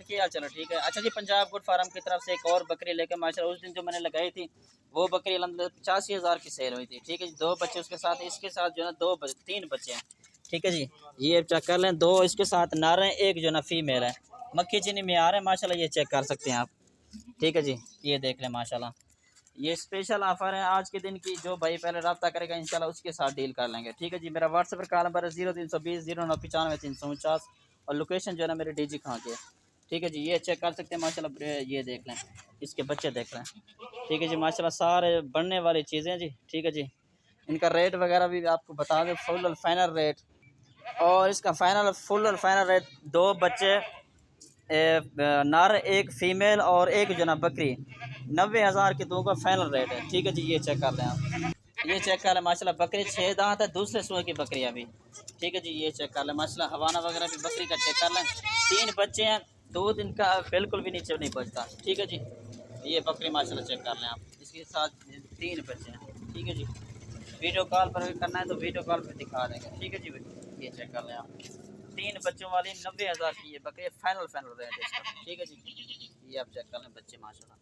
क्या हाल चलो ठीक है। अच्छा जी, पंजाब गुड फार्म की तरफ से एक और बकरी लेकर माशाल्लाह उस दिन जो मैंने लगाई थी वो बकरी अलहमदुलिल्लाह 85,000 की सेल हुई थी। ठीक है जी, दो बच्चे उसके साथ, इसके साथ जो है ना तीन बच्चे हैं। ठीक है जी, ये चेक कर लें, दो इसके साथ नर हैं, एक जो है ना फीमेल है। मक्खी चीनी में आ रहे हैं माशाल्लाह, ये चेक कर सकते हैं आप। ठीक है जी, ये देख लें माशाल्लाह, ये स्पेशल ऑफर है आज के दिन की। जो भाई पहले रब्ता करेगा इंशाल्लाह उसके साथ डील कर लेंगे। ठीक है जी, मेरा व्हाट्सएप पर कॉल नंबर है 0320 0995 349 और लोकेशन जो है ना मेरे डीजी खां के। ठीक है जी, ये चेक कर सकते हैं माशाल्लाह, ये देख लें, इसके बच्चे देख लें। ठीक है जी माशाल्लाह, सारे बढ़ने वाली चीज़ें जी। ठीक है जी, इनका रेट वगैरह भी आपको बता दें, फुल और फाइनल रेट, और इसका फाइनल फुल और फाइनल रेट, दो बच्चे नर, एक फीमेल और एक जना बकरी, 90,000 के दो का फाइनल रेट है। ठीक है जी, ये चेक कर लें आप, ये चेक कर लें माशाल्लाह, बकरी 6 दांत है, दूसरे सुबह की बकरी अभी। ठीक है जी, ये चेक कर लें माशाल्लाह, हवाना वगैरह भी बकरी का चेक कर लें। 3 बच्चे हैं, दूध इनका बिल्कुल भी नीचे नहीं पहुँचता। ठीक है जी, ये बकरी माशाल्लाह चेक कर लें आप, इसके साथ 3 बच्चे हैं। ठीक है जी, वीडियो कॉल पर भी करना है तो वीडियो कॉल पर दिखा देंगे। ठीक है जी, ये चेक कर लें आप, 3 बच्चों वाली 90,000 की ये बकरी फाइनल रेट है इसका। ठीक है जी, ये आप चेक कर लें बच्चे माशाल्लाह।